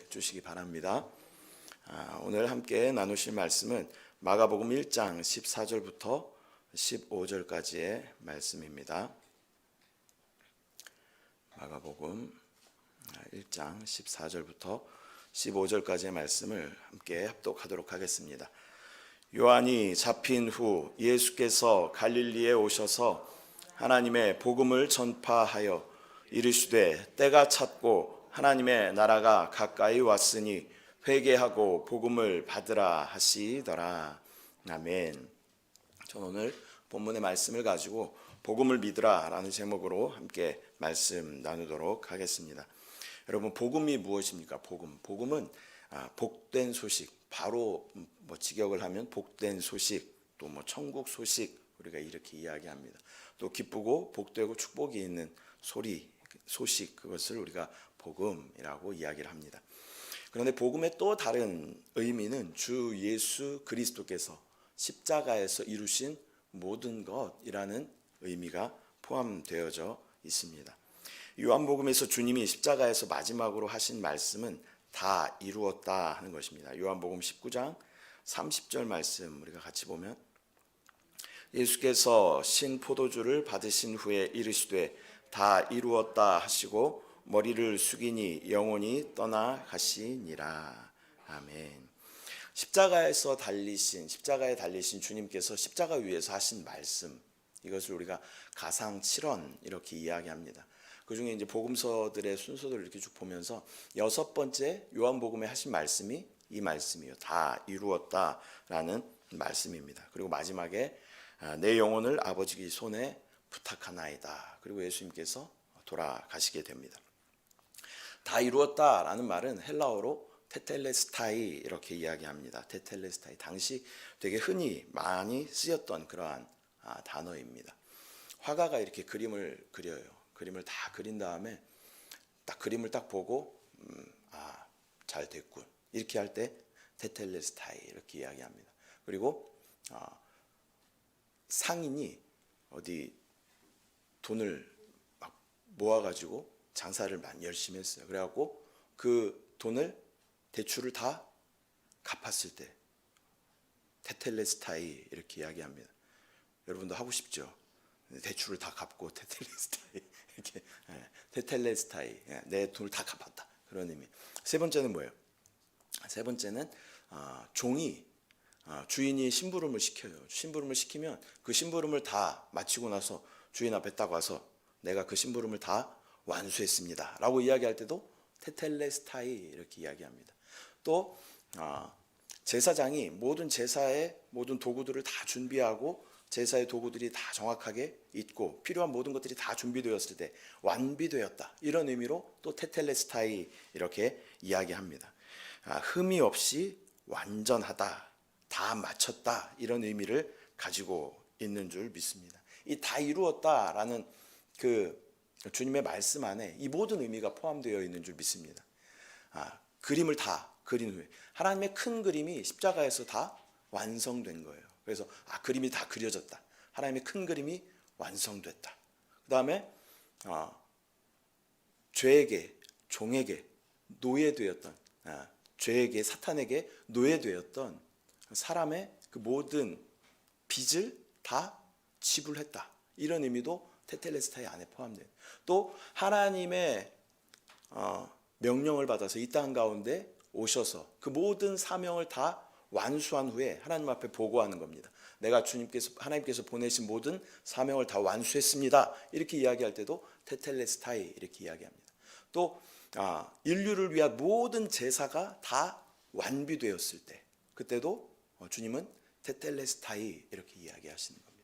주시기 바랍니다. 오늘 함께 나누실 말씀은 마가복음 1장 14절부터 15절까지의 말씀입니다. 마가복음 1장 14절부터 15절까지의 말씀을 함께 합독하도록 하겠습니다. 요한이 잡힌 후 예수께서 갈릴리에 오셔서 하나님의 복음을 전파하여 이르시되 때가 찼고 하나님의 나라가 가까이 왔으니 회개하고 복음을 받으라 하시더라. 아멘. 저는 오늘 본문의 말씀을 가지고 복음을 믿으라 라는 제목으로 함께 말씀 나누도록 하겠습니다. 여러분, 복음이 무엇입니까? 복음은 복된 소식, 바로 직역을 하면 복된 소식, 또 천국 소식, 우리가 이렇게 이야기합니다. 또 기쁘고 복되고 축복이 있는 소식, 그것을 우리가 복음이라고 이야기를 합니다. 그런데 복음의 또 다른 의미는 주 예수 그리스도께서 십자가에서 이루신 모든 것이라는 의미가 포함되어져 있습니다. 요한복음에서 주님이 십자가에서 마지막으로 하신 말씀은 다 이루었다 하는 것입니다. 요한복음 19장 30절 말씀 우리가 같이 보면, 예수께서 신 포도주를 받으신 후에 이르시되 다 이루었다 하시고 머리를 숙이니 영혼이 떠나 가시니라. 아멘. 십자가에 달리신 주님께서 십자가 위에서 하신 말씀, 이것을 우리가 가상 7원 이렇게 이야기합니다. 그 중에 이제 복음서들의 순서들을 이렇게 쭉 보면서 6번째 요한복음에 하신 말씀이 이 말씀이에요. 다 이루었다라는 말씀입니다. 그리고 마지막에 내 영혼을 아버지 손에 부탁하나이다. 그리고 예수님께서 돌아가시게 됩니다. 다 이루었다라는 말은 헬라어로 테텔레스타이 이렇게 이야기합니다. 테텔레스타이, 당시 되게 흔히 많이 쓰였던 그러한 단어입니다. 화가가 이렇게 그림을 그려요. 그림을 다 그린 다음에 그림을 딱 보고 잘 됐군, 이렇게 할 때 테텔레스타이 이렇게 이야기합니다. 그리고 상인이 어디 돈을 막 모아가지고 장사를 많이 열심히 했어요. 그래갖고 그 돈을, 대출을 다 갚았을 때 테텔레스타이 이렇게 이야기합니다. 여러분도 하고 싶죠? 대출을 다 갚고 테텔레스타이 이렇게, 테텔레스타이, 내 돈을 다 갚았다, 그런 의미. 세 번째는 뭐예요? 세 번째는 종이 주인이 심부름을 시켜요. 심부름을 시키면 그 심부름을 다 마치고 나서 주인 앞에 딱 와서 내가 그 심부름을 다 완수했습니다 라고 이야기할 때도 테텔레스타이 이렇게 이야기합니다. 또 제사장이 모든 제사의 모든 도구들을 다 준비하고 제사의 도구들이 다 정확하게 있고 필요한 모든 것들이 다 준비되었을 때 완비되었다, 이런 의미로 또 테텔레스타이 이렇게 이야기합니다. 흠이 없이 완전하다, 다 마쳤다, 이런 의미를 가지고 있는 줄 믿습니다. 이 다 이루었다라는 그 주님의 말씀 안에 이 모든 의미가 포함되어 있는 줄 믿습니다. 그림을 다 그린 후에 하나님의 큰 그림이 십자가에서 다 완성된 거예요. 그래서 그림이 다 그려졌다, 하나님의 큰 그림이 완성됐다. 그 다음에 죄에게, 종에게 노예되었던, 죄에게, 사탄에게 노예되었던 사람의 그 모든 빚을 다 지불했다, 이런 의미도 테텔레스타이 안에 포함돼요. 또 하나님의 명령을 받아서 이 땅 가운데 오셔서 그 모든 사명을 다 완수한 후에 하나님 앞에 보고하는 겁니다. 내가 하나님께서 보내신 모든 사명을 다 완수했습니다, 이렇게 이야기할 때도 테텔레스타이 이렇게 이야기합니다. 또 인류를 위한 모든 제사가 다 완비되었을 때, 그때도 주님은 테텔레스타이 이렇게 이야기하시는 겁니다.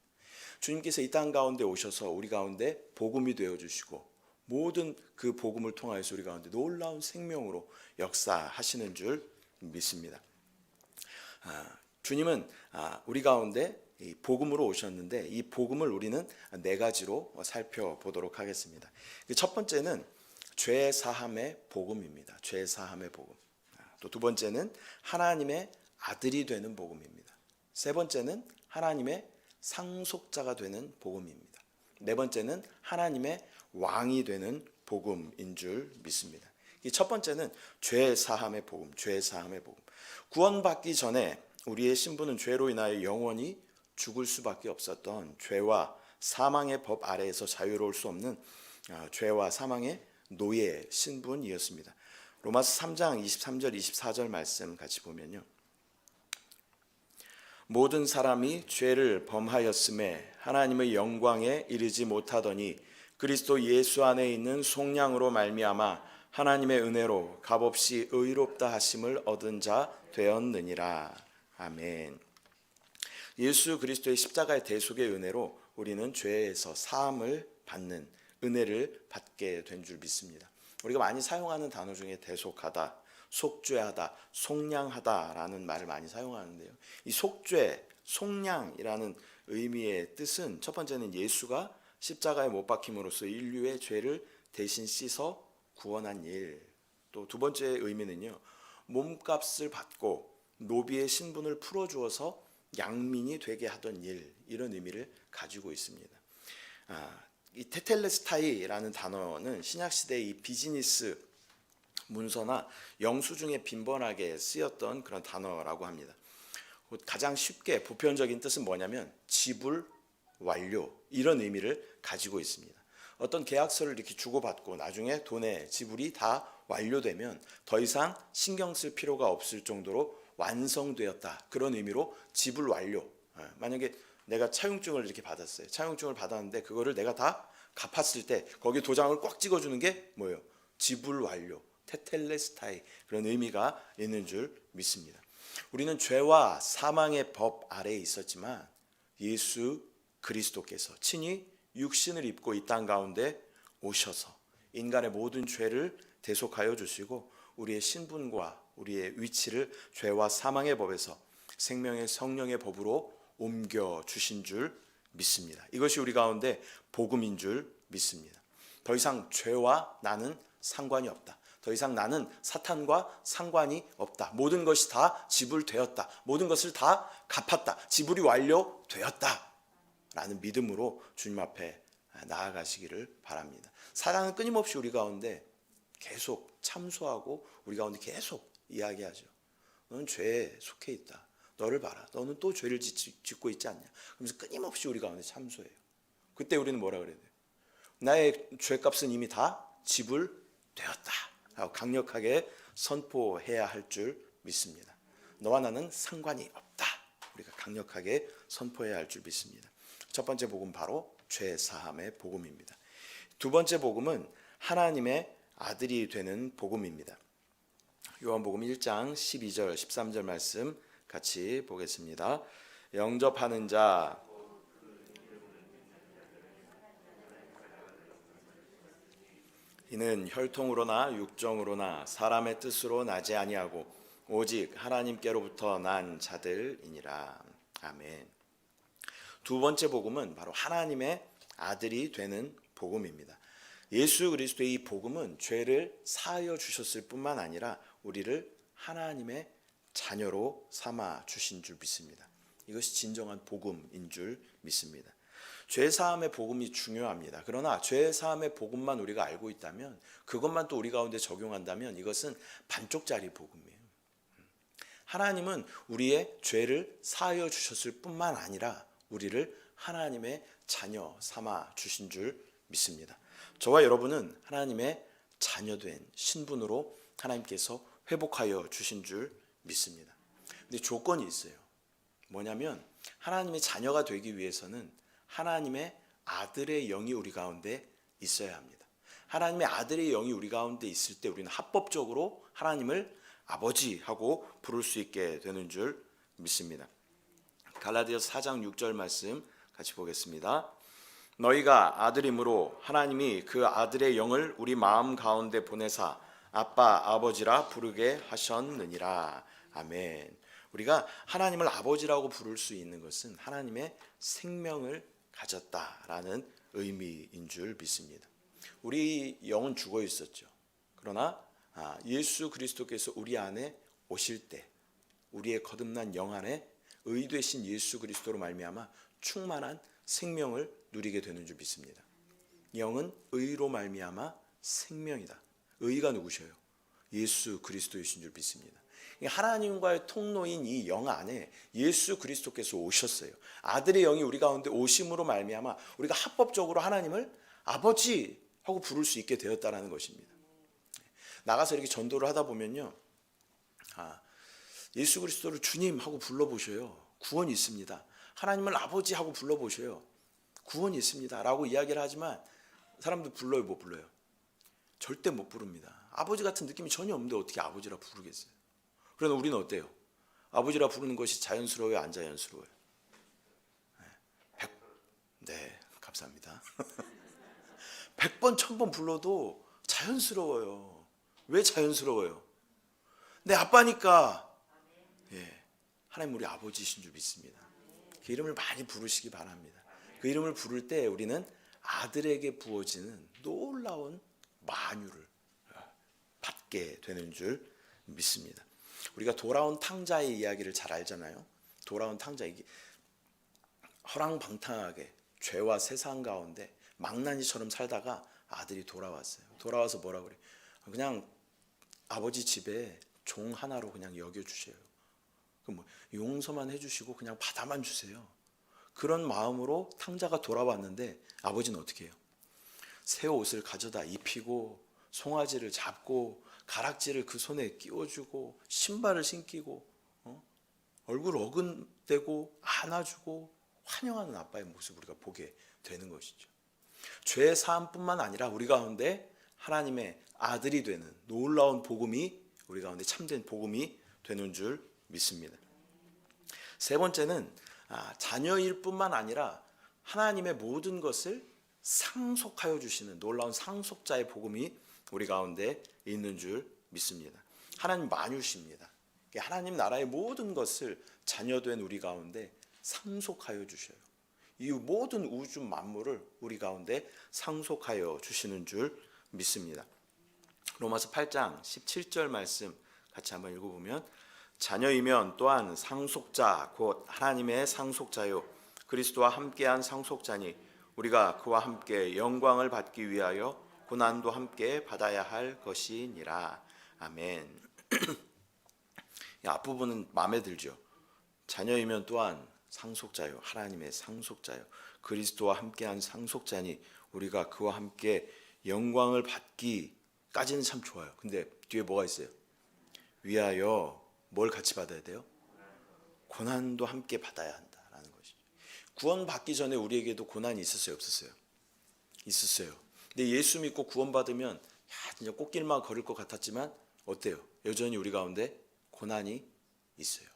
주님께서 이 땅 가운데 오셔서 우리 가운데 복음이 되어주시고 모든 그 복음을 통하여서 우리 가운데 놀라운 생명으로 역사하시는 줄 믿습니다. 주님은 우리 가운데 이 복음으로 오셨는데 이 복음을 우리는 4가지로 살펴보도록 하겠습니다. 첫 번째는 죄 사함의 복음입니다. 죄 사함의 복음. 또 두 번째는 하나님의 아들이 되는 복음입니다. 세 번째는 하나님의 상속자가 되는 복음입니다. 네 번째는 하나님의 왕이 되는 복음인 줄 믿습니다. 이 첫 번째는 죄 사함의 복음, 죄 사함의 복음. 구원받기 전에 우리의 신분은 죄로 인하여 영원히 죽을 수밖에 없었던 죄와 사망의 법 아래에서 자유로울 수 없는 죄와 사망의 노예 신분이었습니다. 로마서 3장 23절 24절 말씀 같이 보면요. 모든 사람이 죄를 범하였음에 하나님의 영광에 이르지 못하더니 그리스도 예수 안에 있는 속량으로 말미암아 하나님의 은혜로 값없이 의롭다 하심을 얻은 자 되었느니라. 아멘. 예수 그리스도의 십자가의 대속의 은혜로 우리는 죄에서 사함을 받는 은혜를 받게 된 줄 믿습니다. 우리가 많이 사용하는 단어 중에 대속하다, 속죄하다, 속량하다라는 말을 많이 사용하는데요. 이 속죄, 속량이라는 의미의 뜻은 첫 번째는 예수가 십자가에 못 박힘으로써 인류의 죄를 대신 씻어 구원한 일. 또 두 번째 의미는요. 몸값을 받고 노비의 신분을 풀어주어서 양민이 되게 하던 일, 이런 의미를 가지고 있습니다. 이 테텔레스타이라는 단어는 신약시대의 이 비즈니스 문서나 영수증에 빈번하게 쓰였던 그런 단어라고 합니다. 가장 쉽게 보편적인 뜻은 뭐냐면 지불 완료, 이런 의미를 가지고 있습니다. 어떤 계약서를 이렇게 주고받고 나중에 돈의 지불이 다 완료되면 더 이상 신경 쓸 필요가 없을 정도로 완성되었다, 그런 의미로 지불 완료. 만약에 내가 차용증을 이렇게 받았어요. 차용증을 받았는데 그거를 내가 다 갚았을 때 거기 도장을 꽉 찍어주는 게 뭐예요? 지불 완료, 테텔레스타이, 그런 의미가 있는 줄 믿습니다. 우리는 죄와 사망의 법 아래에 있었지만 예수 그리스도께서 친히 육신을 입고 이 땅 가운데 오셔서 인간의 모든 죄를 대속하여 주시고 우리의 신분과 우리의 위치를 죄와 사망의 법에서 생명의 성령의 법으로 옮겨 주신 줄 믿습니다. 이것이 우리 가운데 복음인 줄 믿습니다. 더 이상 죄와 나는 상관이 없다. 더 이상 나는 사탄과 상관이 없다. 모든 것이 다 지불되었다. 모든 것을 다 갚았다. 지불이 완료되었다. 라는 믿음으로 주님 앞에 나아가시기를 바랍니다. 사단은 끊임없이 우리 가운데 계속 참소하고 우리 가운데 계속 이야기하죠. 너는 죄에 속해 있다. 너를 봐라. 너는 또 죄를 짓고 있지 않냐. 그러면서 끊임없이 우리 가운데 참소해요. 그때 우리는 뭐라 그래야 돼요? 나의 죄값은 이미 다 지불되었다 라고 강력하게 선포해야 할 줄 믿습니다. 너와 나는 상관이 없다. 우리가 강력하게 선포해야 할 줄 믿습니다. 첫 번째 복음 바로 죄 사함의 복음입니다. 두 번째 복음은 하나님의 아들이 되는 복음입니다. 요한복음 1장 12절 13절 말씀 같이 보겠습니다. 영접하는 자 이는 혈통으로나 육정으로나 사람의 뜻으로 나지 아니하고 오직 하나님께로부터 난 자들이니라. 아멘. 두 번째 복음은 바로 하나님의 아들이 되는 복음입니다. 예수 그리스도의 이 복음은 죄를 사하여 주셨을 뿐만 아니라 우리를 하나님의 자녀로 삼아 주신 줄 믿습니다. 이것이 진정한 복음인 줄 믿습니다. 죄 사함의 복음이 중요합니다. 그러나 죄 사함의 복음만 우리가 알고 있다면, 그것만 또 우리 가운데 적용한다면 이것은 반쪽짜리 복음이에요. 하나님은 우리의 죄를 사하여 주셨을 뿐만 아니라 우리를 하나님의 자녀 삼아 주신 줄 믿습니다. 저와 여러분은 하나님의 자녀된 신분으로 하나님께서 회복하여 주신 줄 믿습니다. 근데 조건이 있어요. 뭐냐면 하나님의 자녀가 되기 위해서는 하나님의 아들의 영이 우리 가운데 있어야 합니다. 하나님의 아들의 영이 우리 가운데 있을 때 우리는 합법적으로 하나님을 아버지하고 부를 수 있게 되는 줄 믿습니다. 갈라디아서 4장 6절 말씀 같이 보겠습니다. 너희가 아들이므로 하나님이 그 아들의 영을 우리 마음 가운데 보내사 아빠 아버지라 부르게 하셨느니라. 아멘. 우리가 하나님을 아버지라고 부를 수 있는 것은 하나님의 생명을 가졌다라는 의미인 줄 믿습니다. 우리 영은 죽어 있었죠. 그러나 예수 그리스도께서 우리 안에 오실 때 우리의 거듭난 영 안에 의 되신 예수 그리스도로 말미암아 충만한 생명을 누리게 되는 줄 믿습니다. 영은 의로 말미암아 생명이다. 의가 누구셔요? 예수 그리스도이신 줄 믿습니다. 하나님과의 통로인 이 영 안에 예수 그리스도께서 오셨어요. 아들의 영이 우리 가운데 오심으로 말미암아 우리가 합법적으로 하나님을 아버지 하고 부를 수 있게 되었다는 것입니다. 나가서 이렇게 전도를 하다 보면요, 예수 그리스도를 주님 하고 불러보셔요. 구원이 있습니다. 하나님을 아버지 하고 불러보셔요. 구원이 있습니다 라고 이야기를 하지만 사람들 불러요, 못 불러요? 절대 못 부릅니다. 아버지 같은 느낌이 전혀 없는데 어떻게 아버지라 부르겠어요? 그러나 우리는 어때요? 아버지라 부르는 것이 자연스러워요, 안 자연스러워요? 네, 감사합니다. 100번, 1000번 불러도 자연스러워요. 왜 자연스러워요? 내 아빠니까. 예, 하나님 우리 아버지이신 줄 믿습니다. 그 이름을 많이 부르시기 바랍니다. 그 이름을 부를 때 우리는 아들에게 부어지는 놀라운 만유를 받게 되는 줄 믿습니다. 우리가 돌아온 탕자의 이야기를 잘 알잖아요. 돌아온 탕자, 이게 허랑방탕하게 죄와 세상 가운데 망나니처럼 살다가 아들이 돌아왔어요. 돌아와서 뭐라 그래? 그냥 아버지 집에 종 하나로 그냥 여겨주세요. 뭐 용서만 해주시고 그냥 받아만 주세요. 그런 마음으로 탕자가 돌아왔는데 아버지는 어떻게 해요? 새 옷을 가져다 입히고 송아지를 잡고 가락지를 그 손에 끼워주고 신발을 신기고 얼굴 어근대고 안아주고 환영하는 아빠의 모습을 우리가 보게 되는 것이죠. 죄 사함뿐만 아니라 우리 가운데 하나님의 아들이 되는 놀라운 복음이 우리 가운데 참된 복음이 되는 줄 믿습니다. 세 번째는 자녀일 뿐만 아니라 하나님의 모든 것을 상속하여 주시는 놀라운 상속자의 복음이 우리 가운데 있는 줄 믿습니다. 하나님 만유십니다. 하나님 나라의 모든 것을 자녀된 우리 가운데 상속하여 주셔요. 이 모든 우주 만물을 우리 가운데 상속하여 주시는 줄 믿습니다. 로마서 8장 17절 말씀 같이 한번 읽어보면, 자녀이면 또한 상속자 곧 하나님의 상속자요 그리스도와 함께한 상속자니 우리가 그와 함께 영광을 받기 위하여 고난도 함께 받아야 할 것이니라. 아멘. 이 앞부분은 마음에 들죠. 자녀이면 또한 상속자요 하나님의 상속자요 그리스도와 함께한 상속자니 우리가 그와 함께 영광을 받기까지는 참 좋아요. 근데 뒤에 뭐가 있어요? 위하여 뭘 같이 받아야 돼요? 고난도 함께 받아야 한다라는 것이죠. 구원받기 전에 우리에게도 고난이 있었어요, 없었어요? 있었어요. 근데 예수 믿고 구원받으면 진짜 꽃길만 걸을 것 같았지만 어때요? 여전히 우리 가운데 고난이 있어요.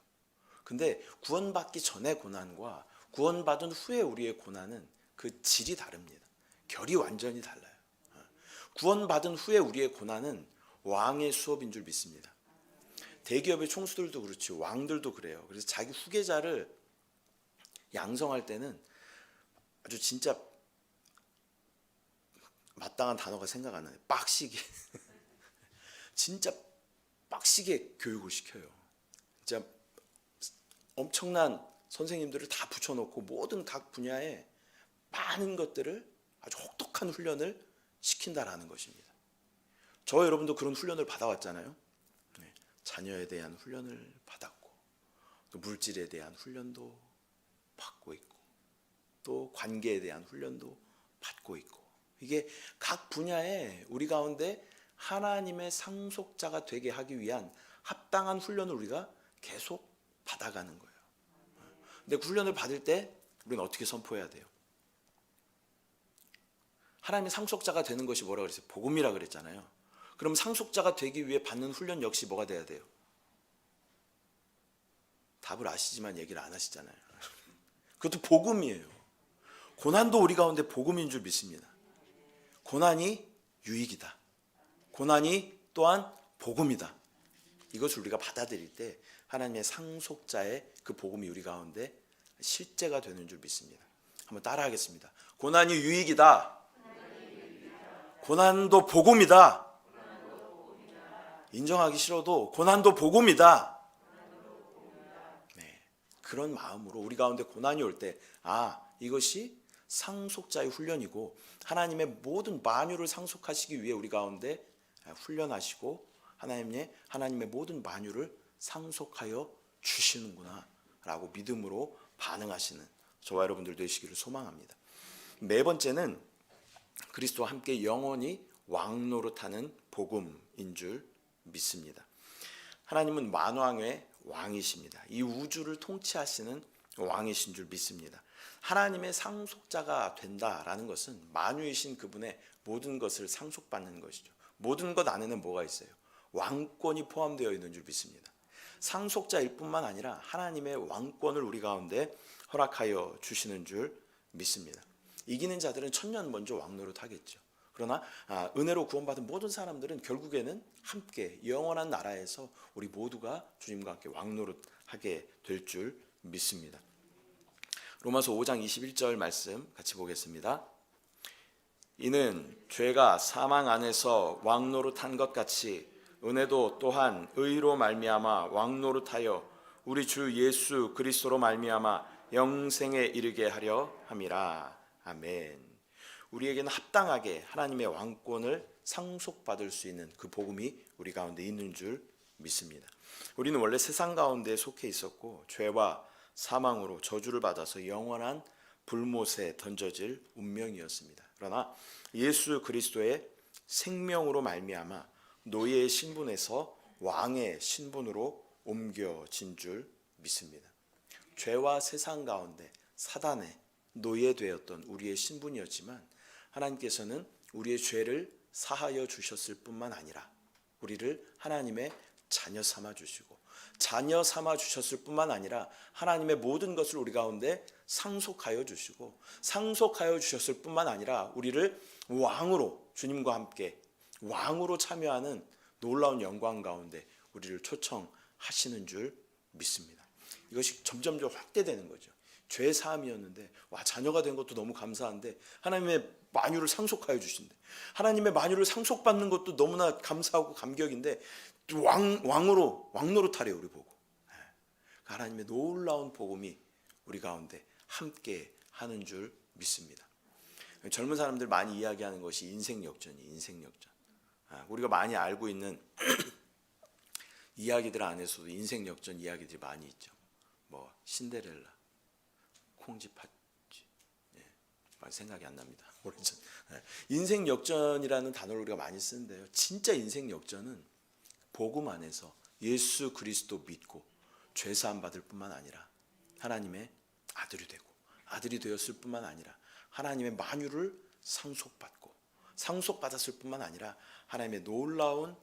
근데 구원받기 전의 고난과 구원받은 후에 우리의 고난은 그 질이 다릅니다. 결이 완전히 달라요. 구원받은 후에 우리의 고난은 왕의 수업인 줄 믿습니다. 대기업의 총수들도 그렇죠. 왕들도 그래요. 그래서 자기 후계자를 양성할 때는 아주 진짜 마땅한 단어가 생각 안 나요. 빡시게 진짜 빡시게 교육을 시켜요. 진짜 엄청난 선생님들을 다 붙여놓고 모든 각 분야에 많은 것들을 아주 혹독한 훈련을 시킨다라는 것입니다. 저 여러분도 그런 훈련을 받아왔잖아요. 자녀에 대한 훈련을 받았고 또 물질에 대한 훈련도 받고 있고 또 관계에 대한 훈련도 받고 있고, 이게 각 분야에 우리 가운데 하나님의 상속자가 되게 하기 위한 합당한 훈련을 우리가 계속 받아가는 거예요. 근데 그 훈련을 받을 때 우리는 어떻게 선포해야 돼요? 하나님의 상속자가 되는 것이 뭐라고 그랬어요? 복음이라 그랬잖아요. 그럼 상속자가 되기 위해 받는 훈련 역시 뭐가 돼야 돼요? 답을 아시지만 얘기를 안 하시잖아요. 그것도 복음이에요. 고난도 우리 가운데 복음인 줄 믿습니다. 고난이 유익이다. 고난이 또한 복음이다. 이것을 우리가 받아들일 때 하나님의 상속자의 그 복음이 우리 가운데 실제가 되는 줄 믿습니다. 한번 따라하겠습니다. 고난이 유익이다. 고난도 복음이다. 인정하기 싫어도 고난도 복음이다. 네, 그런 마음으로 우리 가운데 고난이 올 때 이것이 상속자의 훈련이고 하나님의 모든 만유를 상속하시기 위해 우리 가운데 훈련하시고 하나님의 모든 만유를 상속하여 주시는구나 라고 믿음으로 반응하시는 저와 여러분들 되시기를 소망합니다. 네 번째는 그리스도와 함께 영원히 왕노릇하는 복음인 줄 믿습니다. 하나님은 만왕의 왕이십니다. 이 우주를 통치하시는 왕이신 줄 믿습니다. 하나님의 상속자가 된다라는 것은 만유이신 그분의 모든 것을 상속받는 것이죠. 모든 것 안에는 뭐가 있어요? 왕권이 포함되어 있는 줄 믿습니다. 상속자일 뿐만 아니라 하나님의 왕권을 우리 가운데 허락하여 주시는 줄 믿습니다. 이기는 자들은 천년 먼저 왕노릇 하겠죠. 그러나 은혜로 구원받은 모든 사람들은 결국에는 함께 영원한 나라에서 우리 모두가 주님과 함께 왕노릇하게 될 줄 믿습니다. 로마서 5장 21절 말씀 같이 보겠습니다. 이는 죄가 사망 안에서 왕노릇한 것 같이 은혜도 또한 의로 말미암아 왕노릇하여 우리 주 예수 그리스도로 말미암아 영생에 이르게 하려 함이라. 아멘. 우리에게는 합당하게 하나님의 왕권을 상속받을 수 있는 그 복음이 우리 가운데 있는 줄 믿습니다. 우리는 원래 세상 가운데 속해 있었고 죄와 사망으로 저주를 받아서 영원한 불못에 던져질 운명이었습니다. 그러나 예수 그리스도의 생명으로 말미암아 노예의 신분에서 왕의 신분으로 옮겨진 줄 믿습니다. 죄와 세상 가운데 사단의 노예되었던 우리의 신분이었지만 하나님께서는 우리의 죄를 사하여 주셨을 뿐만 아니라 우리를 하나님의 자녀 삼아 주시고 자녀 삼아 주셨을 뿐만 아니라 하나님의 모든 것을 우리 가운데 상속하여 주시고 상속하여 주셨을 뿐만 아니라 우리를 왕으로 주님과 함께 왕으로 참여하는 놀라운 영광 가운데 우리를 초청하시는 줄 믿습니다. 이것이 점점점 확대되는 거죠. 죄 사함이었는데 자녀가 된 것도 너무 감사한데 하나님의 만유를 상속하여 주신대. 하나님의 만유를 상속받는 것도 너무나 감사하고 감격인데 왕으로 왕노릇하래요. 우리 보고 하나님의 놀라운 복음이 우리 가운데 함께 하는 줄 믿습니다. 젊은 사람들 많이 이야기하는 것이 인생 역전이에요. 인생 역전. 우리가 많이 알고 있는 이야기들 안에서도 인생 역전 이야기들이 많이 있죠. 뭐 신데렐라, 콩쥐팥쥐, 생각이 안 납니다. 오래전. 인생 역전이라는 단어를 우리가 많이 쓰는데요. 진짜 인생 역전은 복음 안에서 예수 그리스도 믿고 죄 사함 받을 뿐만 아니라 하나님의 아들이 되고 아들이 되었을 뿐만 아니라 하나님의 만유를 상속받았을 뿐만 아니라 하나님의 놀라운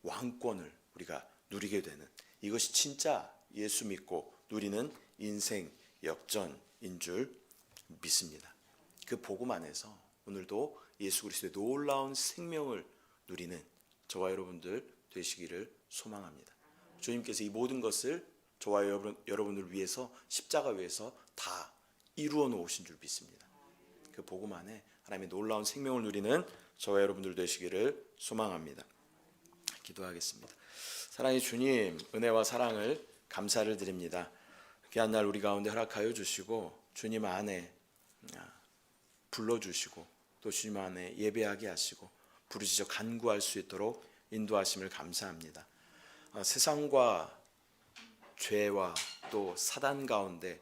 왕권을 우리가 누리게 되는 이것이 진짜 예수 믿고 누리는 인생 역전인 줄 믿습니다. 그 복음 안에서 오늘도 예수 그리스도의 놀라운 생명을 누리는 저와 여러분들 되시기를 소망합니다. 주님께서 이 모든 것을 저와 여러분을 위해서 십자가 위에서 다 이루어 놓으신 줄 믿습니다. 그 복음 안에 하나님의 놀라운 생명을 누리는 저와 여러분들 되시기를 소망합니다. 기도하겠습니다. 사랑의 주님, 은혜와 사랑을 감사를 드립니다. 귀한 날 우리 가운데 허락하여 주시고 주님 안에 불러주시고 또 주님 안에 예배하게 하시고 부르짖어 간구할 수 있도록 인도하심을 감사합니다. 세상과 죄와 또 사단 가운데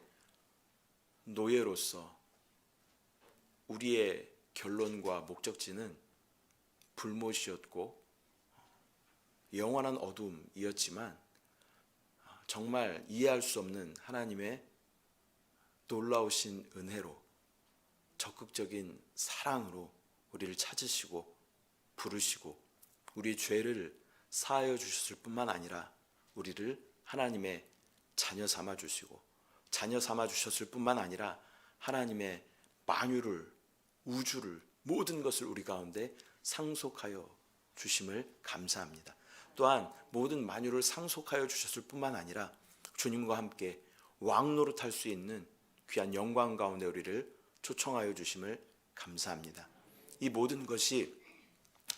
노예로서 우리의 결론과 목적지는 불못이었고 영원한 어둠이었지만 정말 이해할 수 없는 하나님의 놀라우신 은혜로 적극적인 사랑으로 우리를 찾으시고 부르시고 우리의 죄를 사하여 주셨을 뿐만 아니라 우리를 하나님의 자녀 삼아 주시고 자녀 삼아 주셨을 뿐만 아니라 하나님의 만유를 우주를 모든 것을 우리 가운데 상속하여 주심을 감사합니다. 또한 모든 만유를 상속하여 주셨을 뿐만 아니라 주님과 함께 왕노릇할 수 있는 귀한 영광 가운데 우리를 초청하여 주심을 감사합니다. 이 모든 것이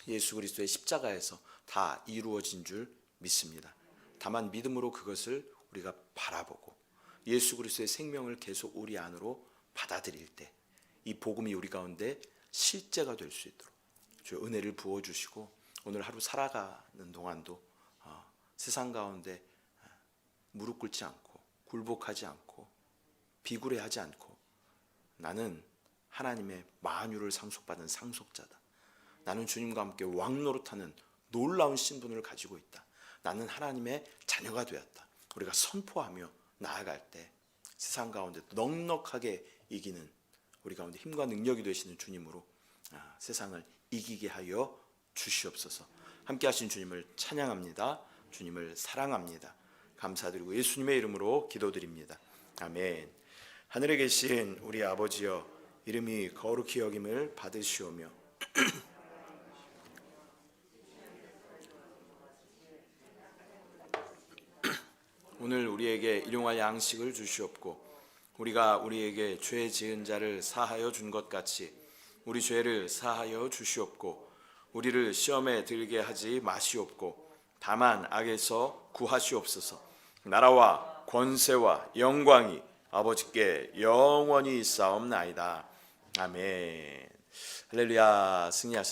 예수 그리스도의 십자가에서 다 이루어진 줄 믿습니다. 다만 믿음으로 그것을 우리가 바라보고 예수 그리스도의 생명을 계속 우리 안으로 받아들일 때 이 복음이 우리 가운데 실제가 될 수 있도록 주의 은혜를 부어주시고 오늘 하루 살아가는 동안도 세상 가운데 무릎 꿇지 않고 굴복하지 않고 비굴해하지 않고 나는 하나님의 만유를 상속받은 상속자다. 나는 주님과 함께 왕노릇하는 놀라운 신분을 가지고 있다. 나는 하나님의 자녀가 되었다. 우리가 선포하며 나아갈 때 세상 가운데 넉넉하게 이기는 우리 가운데 힘과 능력이 되시는 주님으로 세상을 이기게 하여 주시옵소서. 함께 하신 주님을 찬양합니다. 주님을 사랑합니다. 감사드리고 예수님의 이름으로 기도드립니다. 아멘. 하늘에 계신 우리 아버지여, 이름이 거룩히 여김을 받으시오며 오늘 우리에게 일용할 양식을 주시옵고 우리가 우리에게 죄 지은 자를 사하여 준 것 같이 우리 죄를 사하여 주시옵고 우리를 시험에 들게 하지 마시옵고 다만 악에서 구하시옵소서. 나라와 권세와 영광이 아버지께 영원히 있사옵나이다. 아멘. 할렐루야. 승리하셨습니다.